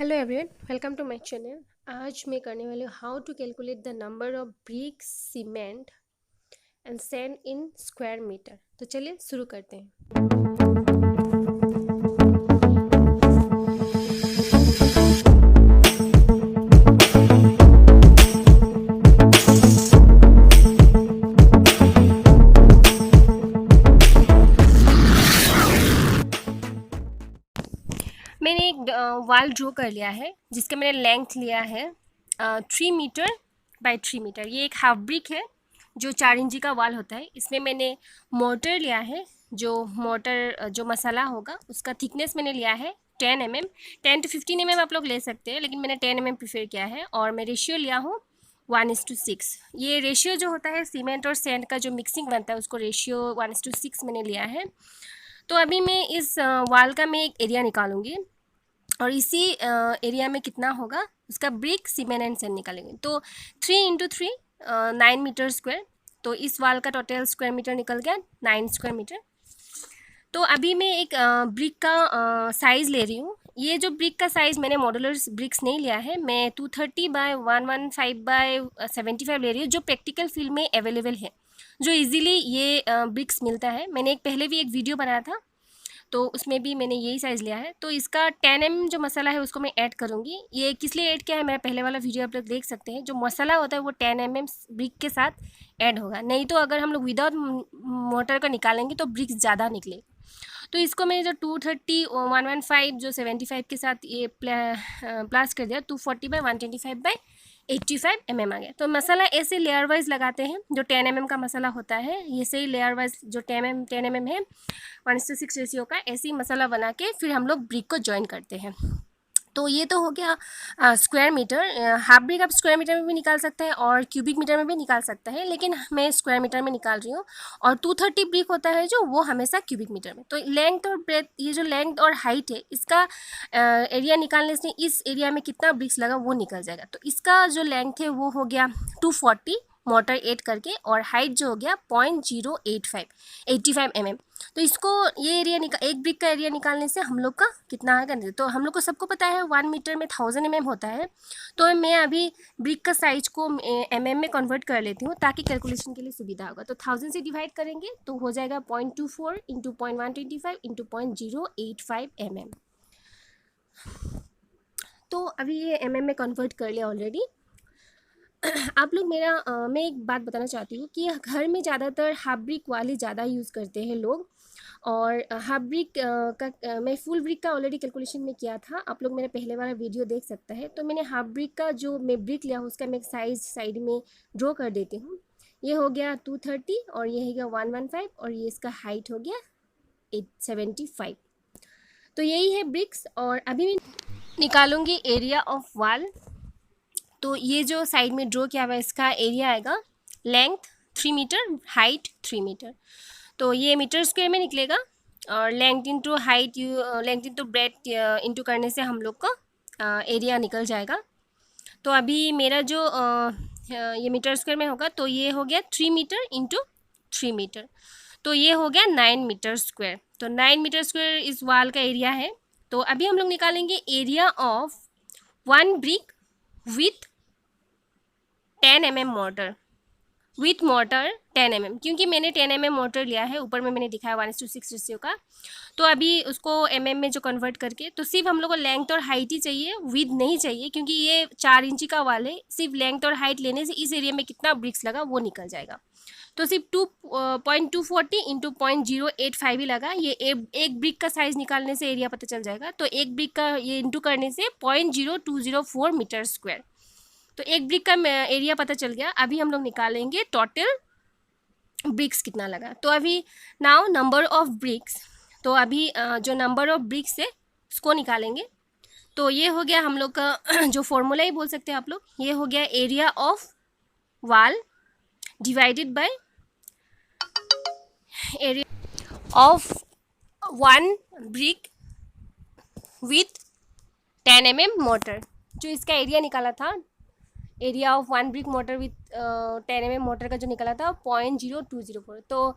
Hello everyone, welcome to my channel. आज मैं करने वाली हूँ how to calculate the number of bricks cement and sand in square metre. तो चलिए शुरू करते हैं। मैंने एक वाल ड्रॉ कर लिया है जिसका मैंने लेंथ लिया है 3 मीटर बाय 3 मीटर। ये एक हाफ ब्रिक है जो 4 इंची का वाल होता है। इसमें मैंने मोटर लिया है, जो मोटर जो मसाला होगा उसका थिकनेस मैंने लिया है 10 mm। 10 to 15 mm आप लोग ले सकते हैं, लेकिन मैंने 10 mm प्रीफर किया है। और मैं रेशियो लिया हूँ 1:6। ये रेशियो जो होता है सीमेंट और सैंड का जो मिक्सिंग बनता है उसको रेशियो 1:6 मैंने लिया है। तो अभी मैं इस वाल का मैं एक एरिया निकालूंगी और इसी एरिया में कितना होगा उसका ब्रिक सीमेंट एंड सैंड निकालेंगे। तो 3 × 3 9 मीटर स्क्वायर। तो इस वाल का टोटल स्क्वायर मीटर निकल गया 9 स्क्वायर मीटर। तो अभी मैं एक ब्रिक का साइज़ ले रही हूँ। ये जो ब्रिक का साइज़ मैंने मॉड्यूलर ब्रिक्स नहीं लिया है, मैं 230 बाय 115 बाय 75 ले रही हूँ, जो प्रैक्टिकल फील्ड में अवेलेबल है, जो इजीली ये ब्रिक्स मिलता है। मैंने पहले भी एक वीडियो बनाया था तो उसमें भी मैंने यही साइज़ लिया है। तो इसका 10 mm जो मसाला है उसको मैं ऐड करूँगी। ये किस लिए ऐड किया है मेरा पहले वाला वीडियो आप लोग देख सकते हैं। जो मसाला होता है वो 10 mm ब्रिक के साथ ऐड होगा, नहीं तो अगर हम लोग विदाउट मोटर का निकालेंगे तो ब्रिक्स ज़्यादा निकले। तो इसको मैंने जो 230 115 जो 75 के साथ ये प्लस कर दिया, 240 बाय 125 बाय 85 mm आ गया। तो मसाला ऐसे लेयर वाइज लगाते हैं। जो 10 mm का मसाला होता है ये सही लेयर वाइज जो 10 mm है 1:6 रेशियो का, ऐसे ही मसाला बना के फिर हम लोग ब्रिक को ज्वाइन करते हैं। तो ये तो हो गया स्क्वायर मीटर। हाफ ब्रिक आप स्क्वायर मीटर में भी निकाल सकते हैं और क्यूबिक मीटर में भी निकाल सकते हैं, लेकिन मैं स्क्वायर मीटर में निकाल रही हूँ। और 230 ब्रिक होता है जो, वो हमेशा क्यूबिक मीटर में। तो लेंथ और ब्रेथ, ये जो लेंथ और हाइट है इसका एरिया निकालने से इस एरिया में कितना ब्रिक्स लगा वो निकल जाएगा। तो इसका जो लेंथ है वो हो गया 240 मोटर ऐड करके, और हाइट जो हो गया 0.085 mm। तो इसको ये एरिया एक ब्रिक का एरिया निकालने से हम लोग का कितना आएगा। तो हम लोग को सबको पता है 1 मीटर में 1000 mm होता है। तो मैं अभी ब्रिक का साइज को mm में कन्वर्ट कर लेती हूँ ताकि कैलकुलेशन के लिए सुविधा होगा। तो 1000 से डिवाइड करेंगे तो हो जाएगा 0.24 × 0.125 × 0.085 mm। तो अभी ये mm में कन्वर्ट कर लिया ऑलरेडी। आप लोग मैं एक बात बताना चाहती हूँ कि घर में ज़्यादातर हाफ ब्रिक वाले ज़्यादा यूज़ करते हैं लोग। और हाफ ब्रिक का मैं फुल ब्रिक का ऑलरेडी कैलकुलेशन में किया था, आप लोग मेरे पहले वाला वीडियो देख सकते हैं। तो मैंने हाफ ब्रिक का जो मैं ब्रिक लिया हूँ उसका मैं साइज साइड में ड्रॉ कर देती हूँ। ये हो गया 230 और ये हो गया 115 और ये इसका हाइट हो गया 875। तो यही है ब्रिक्स। और अभी मैं निकालूंगी एरिया ऑफ वाल। तो ये जो साइड में ड्रॉ किया हुआ है इसका एरिया आएगा लेंथ 3 मीटर, हाइट 3 मीटर। तो ये मीटर स्क्वायर में निकलेगा। और length into height length into breadth into करने से हम लोग का एरिया निकल जाएगा। तो अभी मेरा जो ये मीटर स्क्वायर में होगा तो ये हो गया 3 मीटर इंटू 3 मीटर। तो ये हो गया 9 मीटर स्क्वायर। तो 9 मीटर स्क्वायर इस वाल का एरिया है। तो अभी हम लोग निकालेंगे area of 1 brick with 10 mm motor, with motor 10 mm, क्योंकि मैंने 10 mm मोटर लिया है। ऊपर में मैंने दिखाया 1:6 रेशियो का। तो अभी उसको mm में जो कन्वर्ट करके, तो सिर्फ हम लोग को लेंथ और हाइट ही चाहिए, विथ नहीं चाहिए, क्योंकि ये 4 इंची का वाल है। सिर्फ लेंथ और हाइट लेने से इस एरिया में कितना ब्रिक्स लगा वो निकल जाएगा। तो सिर्फ 2.240 × 0.085 ही लगा। ये एक ब्रिक का साइज निकालने से एरिया पता चल जाएगा। तो एक ब्रिक का ये इंटू करने से 0.0204 मीटर स्क्वायर। तो एक ब्रिक का एरिया पता चल गया। अभी हम लोग निकालेंगे टोटल ब्रिक्स कितना लगा। तो अभी नाउ नंबर ऑफ ब्रिक्स। तो अभी जो नंबर ऑफ ब्रिक्स है उसको निकालेंगे। तो ये हो गया हम लोग का जो फॉर्मूला ही बोल सकते हैं आप लोग, ये हो गया एरिया ऑफ वाल divided by area of 1 brick with 10 mm motor. जो इसका एरिया निकाला था, area of 1 brick motor with 10 mm mortar का जो निकला था 0.0204। तो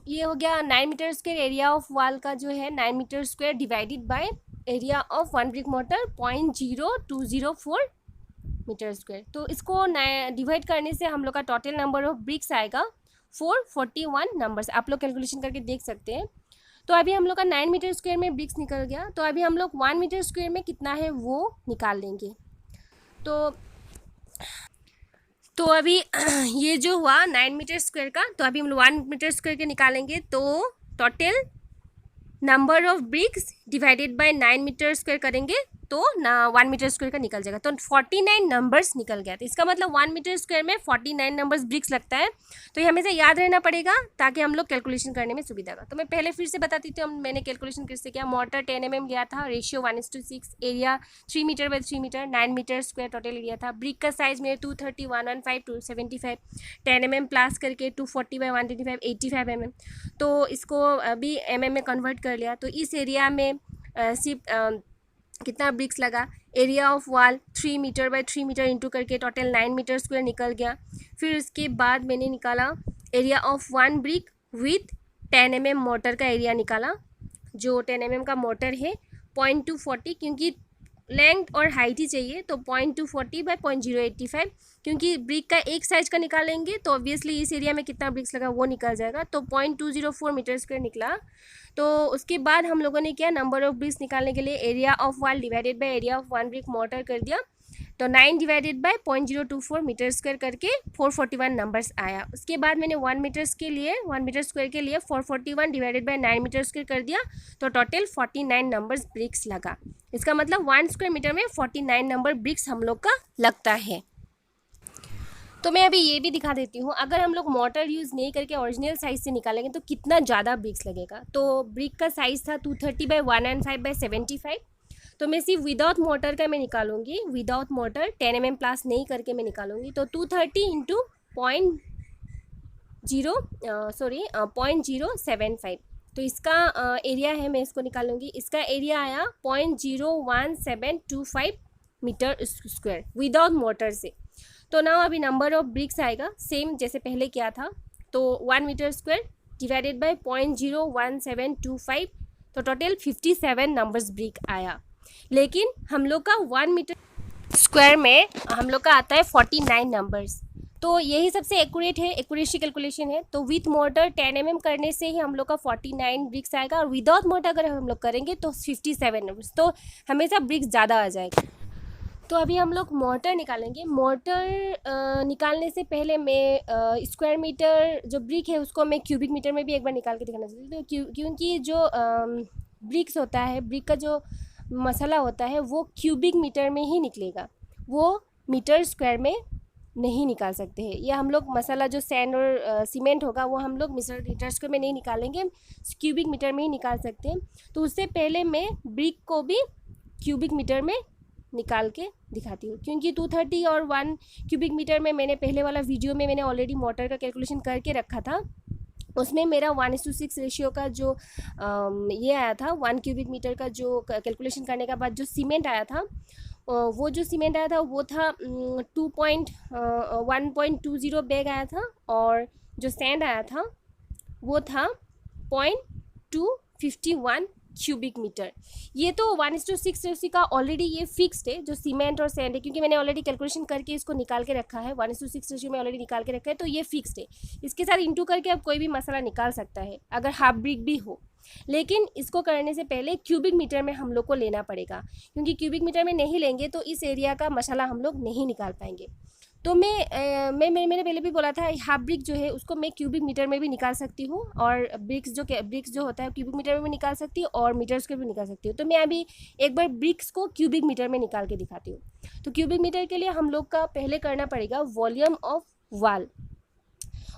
ये हो गया 9 मीटर स्क्वायर। एरिया ऑफ वाल का जो है 9 metre square divided by area of one brick mortar 0.0204 metre square. तो इसको डिवाइड करने से हम लोग का टोटल नंबर ऑफ ब्रिक्स आएगा 441 नंबर्स। आप लोग कैलकुलेशन करके देख सकते हैं। तो अभी हम लोग का 9 मीटर स्क्वायर में ब्रिक्स निकल गया। तो अभी हम लोग 1 मीटर स्क्वायर में कितना है वो निकाल लेंगे। तो अभी ये जो हुआ 9 मीटर स्क्वायर का, तो अभी हम लोग 1 मीटर स्क्वायर के निकालेंगे। तो total number of bricks divided by 9 metre square करेंगे तो 1 मीटर स्क्वायर का निकल जाएगा। तो 49 नंबर्स निकल गया। तो इसका मतलब 1 मीटर स्क्वायर में 49 नंबर्स ब्रिक्स लगता है। तो ये हमेशा याद रहना पड़ेगा ताकि हम लोग कैलकुलेशन करने में सुविधा होगा। तो मैं पहले फिर से बताती थी, मैंने कैलकुलेशन किससे किया। मोटर 10 mm लिया था, ratio 1:6, area 3 metre by 3 metre, 9 metre square total area था। ब्रिक का साइज मेरे 230, 115, 275, 10 mm प्लस करके 240 बाई 125, 85 mm। तो इसको अभी mm में कन्वर्ट कर लिया। तो इस एरिया में सिर्फ कितना ब्रिक्स लगा, area of wall 3 metre by 3 metre into करके टोटल 9 मीटर स्क्वायर निकल गया। फिर उसके बाद मैंने निकाला area of 1 brick with 10 mm mortar का एरिया निकाला। जो 10 mm का मोटर है 0.240, क्योंकि लेंथ और हाइट ही चाहिए, तो 0.240 बाई 0.085, क्योंकि ब्रिक का एक साइज का निकालेंगे तो ऑब्वियसली इस एरिया में कितना ब्रिक्स लगा वो निकल जाएगा। तो 0.204 मीटर स्क्वायर निकला। तो उसके बाद हम लोगों ने क्या, नंबर ऑफ ब्रिक्स निकालने के लिए area of wall divided by area of 1 brick motor कर दिया। तो 9 डिवाइडेड बाय 0.024 मीटर स्क्वायर करके 441 नंबर्स आया। उसके बाद मैंने 1 मीटर स्क्वायर के लिए 441 डिवाइडेड बाय 9 मीटर स्क्वायर कर दिया। तो टोटल 49 नंबर्स ब्रिक्स लगा। इसका मतलब 1 स्क्वायर मीटर में 49 नंबर ब्रिक्स हम लोग का लगता है। तो मैं अभी ये भी दिखा देती हूँ, अगर हम लोग मोटर यूज़ नहीं करके ओरिजिनल साइज़ से निकालेंगे तो कितना ज़्यादा ब्रिक्स लगेगा। तो ब्रिक का साइज़ था 230 बाई 105 बाई 75। तो मैं सिर्फ विदाउट मोटर का मैं निकालूंगी, विदाउट मोटर 10 mm प्लस नहीं करके मैं निकालूंगी। तो 230 इंटू 0.075, तो इसका एरिया है, मैं इसको निकालूंगी। इसका एरिया आया 0.01725 मीटर स्क्वायर विदाउट मोटर से। तो ना अभी नंबर ऑफ ब्रिक्स आएगा सेम जैसे पहले किया था। तो 1 मीटर स्क्वायर डिवाइडेड बाय 0.01725, तो टोटल 57 नंबर्स ब्रिक आया। लेकिन हम लोग का 1 मीटर स्क्वायर में हम लोग का आता है 49 नंबर्स। तो यही सबसे एक्यूरेट है, एक्यूरेसी कैलकुलेशन है। तो विथ मोटर 10 mm करने से ही हम लोग का 49 ब्रिक्स आएगा, और विदाउट मोटर अगर हम लोग करेंगे तो 57 नंबर्स। तो हमेशा ब्रिक्स ज़्यादा आ जाएगा। तो अभी हम लोग मोटर निकालेंगे। मोटर निकालने से पहले मैं स्क्वायर मीटर जो ब्रिक है उसको मैं क्यूबिक मीटर में भी एक बार निकाल के दिखाना चाहती हूँ। तो क्योंकि जो ब्रिक्स होता है, ब्रिक का जो मसाला होता है वो क्यूबिक मीटर में ही निकलेगा, वो मीटर स्क्वायर में नहीं निकाल सकते हैं। या हम लोग मसाला जो सैंड और सीमेंट होगा वो हम लोग मीटर स्क्वायर में नहीं निकालेंगे, क्यूबिक मीटर में ही निकाल सकते हैं। तो उससे पहले मैं ब्रिक को भी क्यूबिक मीटर में निकाल के दिखाती हूँ, क्योंकि 230 और 1 क्यूबिक मीटर में मैंने पहले वाला वीडियो में मैंने ऑलरेडी मोटर का कैलकुलेशन करके रखा था। उसमें मेरा 1:6 रेशियो का जो ये आया था, 1 क्यूबिक मीटर का जो कैलकुलेशन करने के बाद जो सीमेंट आया था, वो जो सीमेंट आया था वो था 1.20 बैग आया था, और जो सैंड आया था वो था 0.251 क्यूबिक मीटर। ये तो 1:6 रेशियो का ऑलरेडी ये फिक्स्ड है जो सीमेंट और सैंड है, क्योंकि मैंने ऑलरेडी कैलकुलेशन करके इसको निकाल के रखा है। 1:6 रेशियो में ऑलरेडी निकाल के रखा है, तो ये फिक्स्ड है। इसके साथ इंटू करके अब कोई भी मसाला निकाल सकता है अगर हाफ ब्रिक भी हो। लेकिन इसको करने से पहले क्यूबिक मीटर में हम लोग को लेना पड़ेगा, क्योंकि क्यूबिक मीटर में नहीं लेंगे तो इस एरिया का मसाला हम लोग नहीं निकाल पाएंगे। तो मैंने पहले भी बोला था हाफ ब्रिक जो है उसको मैं क्यूबिक मीटर में भी निकाल सकती हूँ, और ब्रिक्स जो होता है क्यूबिक मीटर में भी निकाल सकती हूँ और मीटर स्क्वायर भी निकाल सकती हूँ। तो मैं अभी एक बार ब्रिक्स को क्यूबिक मीटर में निकाल के दिखाती हूँ। तो क्यूबिक मीटर के लिए हम लोग का पहले करना पड़ेगा वॉल्यूम ऑफ वॉल।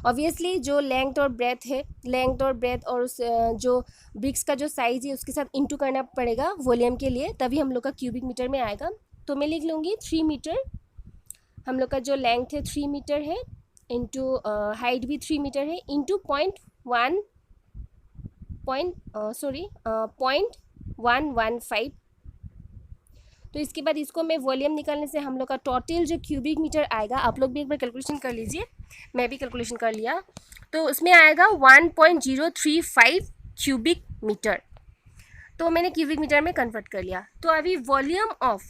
ऑब्वियसली जो लेंथ और ब्रेथ और उस जो ब्रिक्स का जो साइज़ है उसके साथ इंटू करना पड़ेगा वॉल्यूम के लिए, तभी हम लोग का क्यूबिक मीटर में आएगा। तो मैं लिख लूँगी 3 मीटर, हम लोग का जो लेंथ है 3 मीटर है, इंटू हाइट भी 3 मीटर है, इंटू 0.115। तो इसके बाद इसको मैं वॉल्यूम निकालने से हम लोग का टोटल जो क्यूबिक मीटर आएगा, आप लोग भी एक बार कैलकुलेशन कर लीजिए, मैं भी कैलकुलेशन कर लिया। तो उसमें आएगा 1.035 क्यूबिक मीटर। तो मैंने क्यूबिक मीटर में कन्वर्ट कर लिया। तो अभी volume of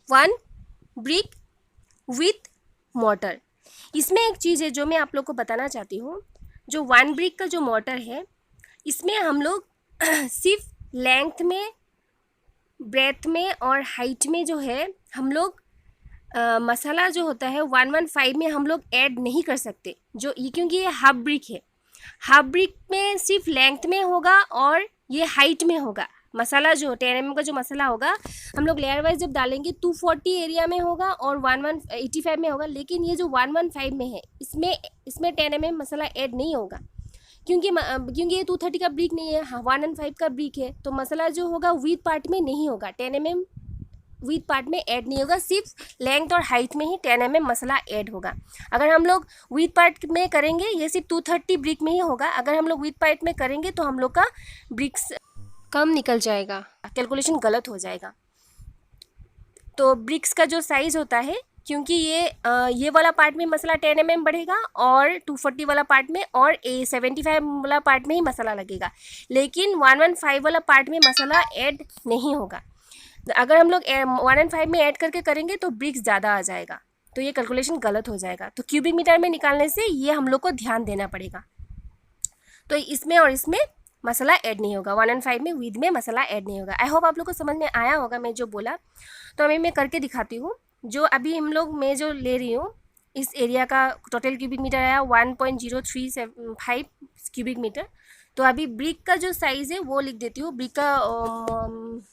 1 brick with motor, इसमें एक चीज़ है जो मैं आप लोग को बताना चाहती हूँ। जो 1 ब्रिक का जो मोटर है, इसमें हम लोग सिर्फ लेंथ में, ब्रेथ में और हाइट में जो है हम लोग मसाला जो होता है 115 में हम लोग ऐड नहीं कर सकते, जो ये क्योंकि ये हाफ ब्रिक है। हाफ ब्रिक में सिर्फ लेंथ में होगा और ये हाइट में होगा। मसाला जो 10 mm का जो मसाला होगा हम लोग लेयर वाइज जब डालेंगे 240 एरिया में होगा और 1185 में होगा, लेकिन ये जो 115 में है इसमें 10 mm मसाला ऐड नहीं होगा, क्योंकि ये 230 का ब्रिक नहीं है, 115 का ब्रिक है। तो मसाला जो होगा विथ पार्ट में नहीं होगा, 10 mm विथ पार्ट में ऐड नहीं होगा, सिर्फ लेंथ और हाइट में ही 10 mm मसाला ऐड होगा। अगर हम लोग विथ पार्ट में करेंगे ये सिर्फ 230 ब्रिक में ही होगा। अगर हम लोग विथ पार्ट में करेंगे तो हम लोग का ब्रिक्स कम निकल जाएगा, कैलकुलेशन गलत हो जाएगा। तो ब्रिक्स का जो साइज़ होता है, क्योंकि ये वाला पार्ट में मसाला 10 mm बढ़ेगा और 240 वाला पार्ट में और 75 वाला पार्ट में ही मसाला लगेगा, लेकिन 115 वाला पार्ट में मसाला ऐड नहीं होगा। अगर हम लोग 115 में ऐड करके करेंगे तो ब्रिक्स ज़्यादा आ जाएगा, तो ये कैलकुलेशन गलत हो जाएगा। तो क्यूबिक मीटर में निकालने से ये हम लोग को ध्यान देना पड़ेगा। तो इसमें और इसमें मसाला ऐड नहीं होगा, 115 में विद में मसाला ऐड नहीं होगा। आई होप आप लोग को समझ में आया होगा मैं जो बोला। तो अभी मैं करके दिखाती हूँ। जो अभी हम लोग मैं जो ले रही हूँ, इस एरिया का टोटल क्यूबिक मीटर आया 1.035 क्यूबिक मीटर। तो अभी ब्रिक का जो साइज़ है वो लिख देती हूँ। ब्रिक का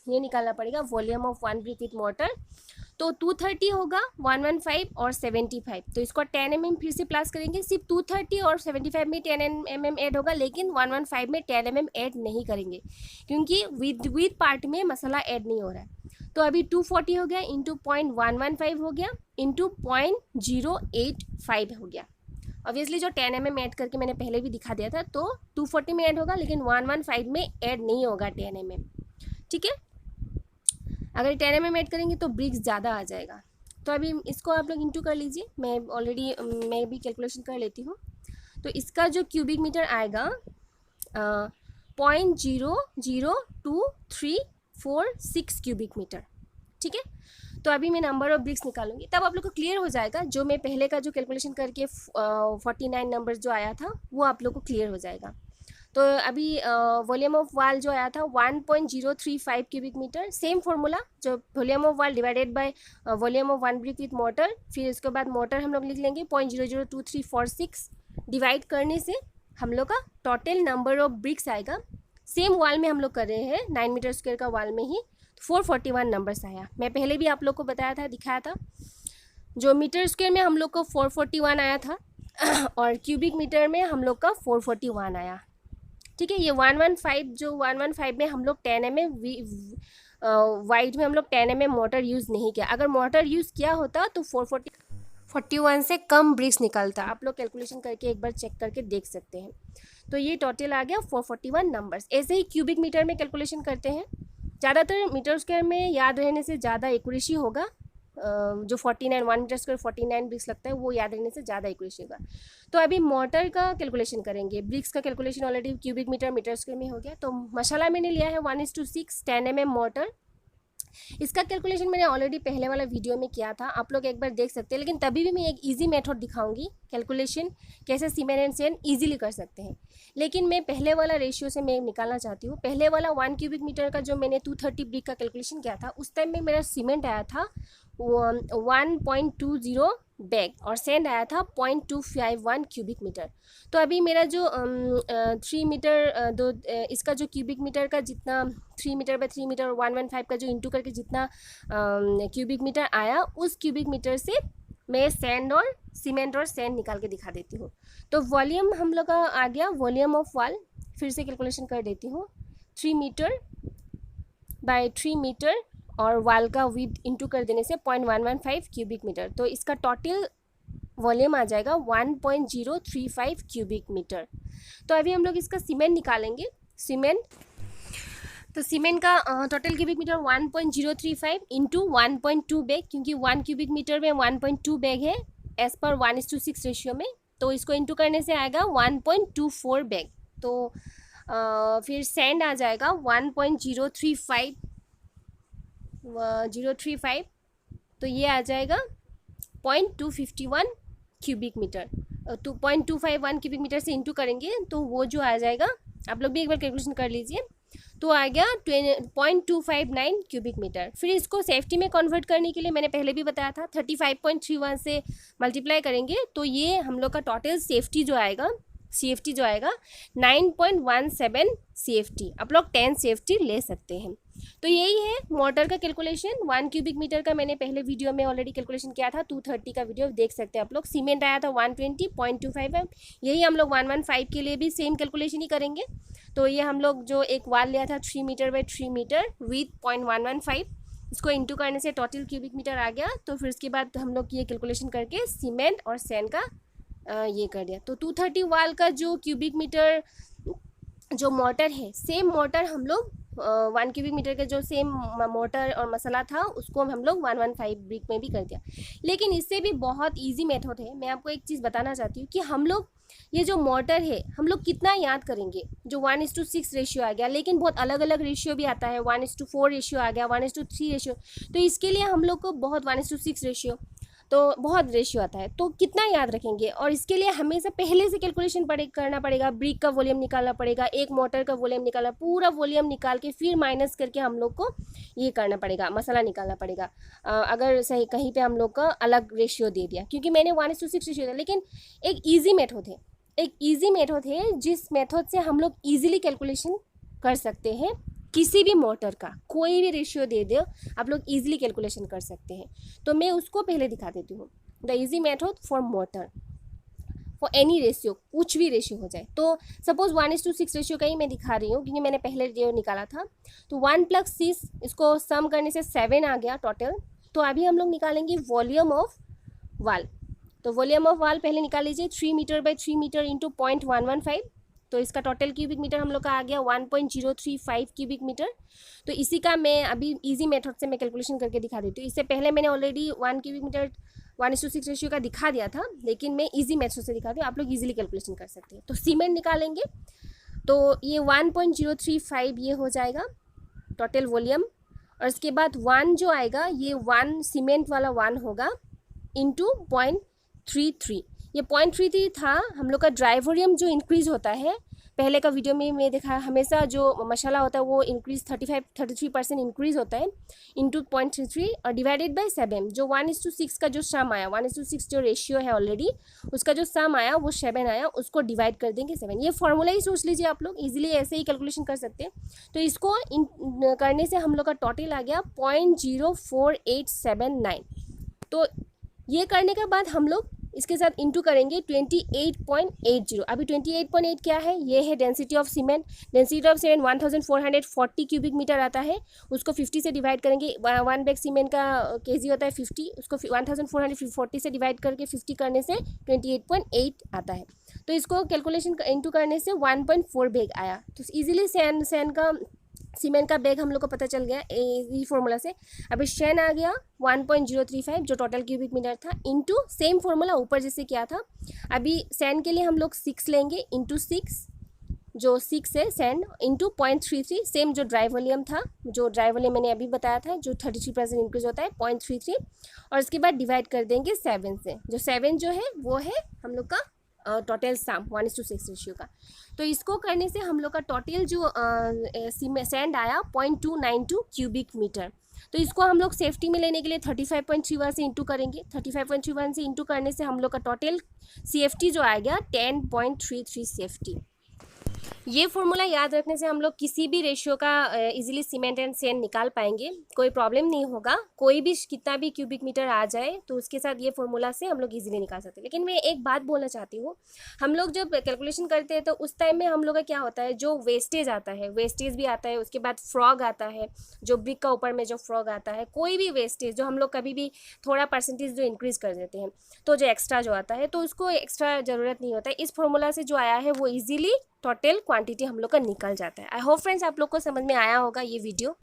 ये निकालना पड़ेगा, volume of 1 brick with motor. तो 230 होगा, 115 और 75। तो इसको 10 mm फिर से प्लस करेंगे। सिर्फ 230 और 75 में 10 mm ऐड होगा, लेकिन 115 में 10 mm ऐड नहीं करेंगे, क्योंकि विद पार्ट में मसाला ऐड नहीं हो रहा है। तो अभी 240 हो गया इंटू 0.115 हो गया इंटू 0.085 हो गया। ऑब्वियसली जो 10 mm ऐड करके मैंने पहले भी दिखा दिया था, तो 240 में ऐड होगा, लेकिन 115 में ऐड नहीं होगा 10 mm। ठीक है, अगर 10 mm ऐड करेंगे तो ब्रिक्स ज़्यादा आ जाएगा। तो अभी इसको आप लोग इंटू कर लीजिए, मैं भी कैलकुलेशन कर लेती हूँ। तो इसका जो क्यूबिक मीटर आएगा 0.00234 क्यूबिक मीटर। ठीक है, तो अभी मैं नंबर ऑफ ब्रिक्स निकालूंगी, तब आप लोग को क्लियर हो जाएगा। जो मैं पहले का जो कैलकुलेशन करके 49 नंबर जो आया था वो आप लोग को क्लियर हो जाएगा। तो अभी वॉल्यूम ऑफ वाल जो आया था 1.035 क्यूबिक मीटर, सेम फॉर्मूला, जो वॉल्यूम ऑफ वाल divided by volume of 1 brick with motor, फिर उसके बाद मोटर हम लोग लिख लेंगे 0.00234 डिवाइड करने से हम लोग का टोटल नंबर ऑफ ब्रिक्स आएगा। सेम वाल में हम लोग कर रहे हैं 9 मीटर स्क्वायर का वाल में ही, 441 नंबर्स आया। मैं पहले भी आप लोग को बताया था, दिखाया था। जो मीटर स्क्वायर में हम लोग को 441 आया था और क्यूबिक मीटर में हम लोग का 441 आया। ठीक है, ये 115 में हम लोग 10 mm वाइड में हम लोग 10 mm मोटर यूज़ नहीं किया। अगर मोटर यूज़ किया होता तो 441 से कम ब्रिक्स निकलता। आप लोग कैलकुलेशन करके एक बार चेक करके देख सकते हैं। तो ये टोटल आ गया 441 नंबर्स। ऐसे ही क्यूबिक मीटर में कैलकुलेशन करते हैं। ज़्यादातर मीटर स्क्वायर में याद रहने से ज़्यादा एक्यूरेसी होगा। जो 49 1 मीटर स्क्वायर 49 ब्रिक्स लगता है, वो याद रहने से ज़्यादा एक्यूरेसी होगा। तो अभी मोटर का कैलकुलेशन करेंगे। ब्रिक्स का calculation already cubic metre square में हो गया। तो मसाला मैंने लिया है 1:6 10 mm मोटर। इसका कैलकुलेशन मैंने ऑलरेडी पहले वाला वीडियो में किया था, आप लोग एक बार देख सकते हैं। लेकिन तभी भी मैं एक इजी मेथड दिखाऊंगी, कैलकुलेशन कैसे सीमेंट एंड सैंड इजीली कर सकते हैं। लेकिन मैं पहले वाला रेशियो से मैं निकालना चाहती हूँ। पहले वाला 1 क्यूबिक मीटर का जो मैंने 230 ब्रिक का कैलकुलेशन किया था, उस टाइम में मेरा सीमेंट आया था 1.20 बैग और सैंड आया था 0.251 क्यूबिक मीटर। तो अभी मेरा जो 3 मीटर इसका जो क्यूबिक मीटर का जितना 3 मीटर बाय 3 मीटर 115 का जो इंटू करके जितना क्यूबिक मीटर आया, उस क्यूबिक मीटर से मैं सैंड और सीमेंट और सैंड निकाल के दिखा देती हूँ। तो वॉल्यूम हम लोग का आ गया, वॉल्यूम ऑफ वाल फिर से कैलकुलेशन कर देती हूँ। 3 मीटर बाय 3 मीटर और वाल का विथ इंटू कर देने से 0.115 क्यूबिक मीटर। तो इसका टोटल वॉल्यूम आ जाएगा 1.035 क्यूबिक मीटर। तो अभी हम लोग इसका सीमेंट निकालेंगे। सीमेंट, तो सीमेंट का total cubic metre 1.035 into 1.2 bag, क्योंकि 1 क्यूबिक मीटर में 1.2 बैग है एज पर 1:6 रेशियो में। तो इसको इंटू करने से आएगा 1.24 बैग। तो फिर सैंड आ जाएगा 1.035, तो ये आ जाएगा 0.251 क्यूबिक मीटर। 2.251 क्यूबिक मीटर से इंटू करेंगे तो वो जो आ जाएगा, आप लोग भी एक बार कैलकुलेशन कर लीजिए, तो आ गया 0.259 क्यूबिक मीटर। फिर इसको सेफ्टी में कन्वर्ट करने के लिए मैंने पहले भी बताया था 35.31 से मल्टीप्लाई करेंगे तो ये हम लोग का टोटल सेफ्टी जो आएगा, CFT जो आएगा 9.17 CFT। आप लोग 10 CFT ले सकते हैं। तो यही है मोटर का कैलकुलेशन। 1 क्यूबिक मीटर का मैंने पहले वीडियो में ऑलरेडी कैलकुलेशन किया था, 230 का वीडियो देख सकते हैं आप लोग। सीमेंट आया था 120.25, यही हम लोग 115 के लिए भी सेम कैलकुलेशन ही करेंगे। तो ये हम लोग जो एक वाल लिया था 3 मीटर बाई 3 मीटर विथ 0.115, इसको इंटू करने से टोटल क्यूबिक मीटर आ गया। तो फिर उसके बाद हम लोग ये कैलकुलेशन करके सीमेंट और सैंड का ये कर दिया। तो 230 वाल का जो क्यूबिक मीटर जो मोटर है, सेम मोटर हम लोग 1 क्यूबिक मीटर का जो सेम मोटर और मसाला था उसको हम लोग 115 ब्रिक में भी कर दिया। लेकिन इससे भी बहुत इजी मेथड है। मैं आपको एक चीज़ बताना चाहती हूँ कि हम लोग ये जो मोटर है हम लोग कितना याद करेंगे। जो 1:6 रेशियो आ गया, लेकिन बहुत अलग अलग रेशियो भी आता है, 1:4 रेशियो आ गया, 1:3 रेशियो। तो इसके लिए हम लोग को बहुत 1:6 रेशियो, तो बहुत रेशियो आता है, तो कितना याद रखेंगे। और इसके लिए हमेशा पहले से कैलकुलेशन करना पड़ेगा, ब्रिक का वॉल्यूम निकालना पड़ेगा, एक मोटर का वॉल्यूम निकालना, पूरा वॉल्यूम निकाल के फिर माइनस करके हम लोग को ये करना पड़ेगा, मसाला निकालना पड़ेगा। अगर सही कहीं पे हम लोग का अलग रेशियो दे दिया, क्योंकि मैंने 1:6 रेशियो था। लेकिन एक ईजी मेथड है, एक ईजी मेथड है जिस मेथड से हम लोग ईजिली कैलकुलेशन कर सकते हैं। किसी भी मोटर का कोई भी रेशियो दे दो, आप लोग इजीली कैलकुलेशन कर सकते हैं। तो मैं उसको पहले दिखा देती हूँ। The easy method for motor for any ratio, कुछ भी रेशियो हो जाए। तो सपोज 1:6 रेशियो का ही मैं दिखा रही हूँ, क्योंकि मैंने पहले रेशियो निकाला था। तो 1 + 6, इसको सम करने से 7 आ गया टोटल। तो अभी हम लोग निकालेंगे वॉल्यूम ऑफ वाल। तो वॉल्यूम ऑफ वाल पहले निकाल लीजिए, 3 मीटर बाई 3 मीटर इंटू 0.115। तो इसका टोटल क्यूबिक मीटर हम लोग का आ गया 1.035 क्यूबिक मीटर। तो इसी का मैं अभी इजी मेथड से मैं कैलकुलेशन करके दिखा देती हूँ। इससे पहले मैंने ऑलरेडी 1 क्यूबिक मीटर 1:6 रेशियो का दिखा दिया था, लेकिन मैं इजी मेथड से दिखा रही हूँ, आप लोग इजीली कैलकुलेशन कर सकते हैं। तो सीमेंट निकालेंगे, तो ये 1.035 ये हो जाएगा टोटल वॉल्यूम। और इसके बाद 1 जो आएगा, ये 1 सीमेंट वाला 1 होगा इंटू 0.33। ये 0.33 था हम लोग का ड्राई वॉल्यूम जो इंक्रीज होता है। पहले का वीडियो में मैं देखा, हमेशा जो मसाला होता है वो इंक्रीज 33% इंक्रीज होता है इंटू 0.33 और डिवाइडेड बाय 7। जो 1:6 का जो सम आया, 1:6 जो रेशियो है ऑलरेडी, उसका जो सम आया वो 7 आया, उसको डिवाइड कर देंगे 7। ये फॉर्मूला ही सोच लीजिए, आप लोग इजीली ऐसे ही कैलकुलेशन कर सकते हैं। तो इसको करने से हम लोग का टोटल आ गया 0.04879। तो ये करने के बाद हम लोग इसके साथ इंटू करेंगे 28.80। अभी 28.8 क्या है, ये है density of cement. Density of cement 1440 cubic metre आता है, उसको 50 से डिवाइड करेंगे। 1 बैग सीमेंट का केजी होता है 50, उसको 1440 से डिवाइड करके 50 करने से 28.8 आता है। तो इसको कैलकुलेशन इंटू करने से 1.4 बैग आया। तो ईजिली सैंड का सीमेंट का बैग हम लोग को पता चल गया ये फॉर्मूला से। अभी शेन आ गया 1.035 जो टोटल क्यूबिक मीटर था, इंटू सेम फॉर्मूला ऊपर जैसे किया था। अभी सैंड के लिए हम लोग 6 लेंगे, इंटू 6 जो 6 है सैंड, इंटू 0.33 सेम जो ड्राई वॉल्यूम था, जो ड्राई वॉल्यूम मैंने अभी बताया था जो 33% इंक्रीज होता है 0.33। और इसके बाद डिवाइड कर देंगे 7 से। जो 7 जो है वो है हम लोग का टोटल सम 1:6 रेशियो का। तो इसको करने से हम लोग का टोटल जो सैंड आया 0.292 क्यूबिक मीटर। तो इसको हम लोग सेफ्टी में लेने के लिए 35.31 से इंटू करेंगे। 35.31 से इंटू करने से हम लोग का टोटल CFT जो आ गया 10.33 CFT। ये फॉर्मूला याद रखने से हम लोग किसी भी रेशियो का इजीली सीमेंट एंड सैंड निकाल पाएंगे, कोई प्रॉब्लम नहीं होगा। कोई भी कितना भी क्यूबिक मीटर आ जाए तो उसके साथ ये फॉर्मूला से हम लोग इजीली निकाल सकते हैं। लेकिन मैं एक बात बोलना चाहती हूँ, हम लोग जब कैलकुलेशन करते हैं तो उस टाइम में हम लोग का क्या होता है, जो वेस्टेज आता है, वेस्टेज भी आता है, उसके बाद फ्रॉग आता है, जो ब्रिक का ऊपर में जो फ्रॉग आता है, कोई भी वेस्टेज जो हम लोग कभी भी थोड़ा परसेंटेज जो इंक्रीज कर देते हैं, तो जो एक्स्ट्रा जो आता है तो उसको एक्स्ट्रा ज़रूरत नहीं होता है। इस फॉर्मूला से जो आया है वो ईजिली टोटल क्वांटिटी हम लोग का निकल जाता है। आई होप फ्रेंड्स आप लोग को समझ में आया होगा ये वीडियो।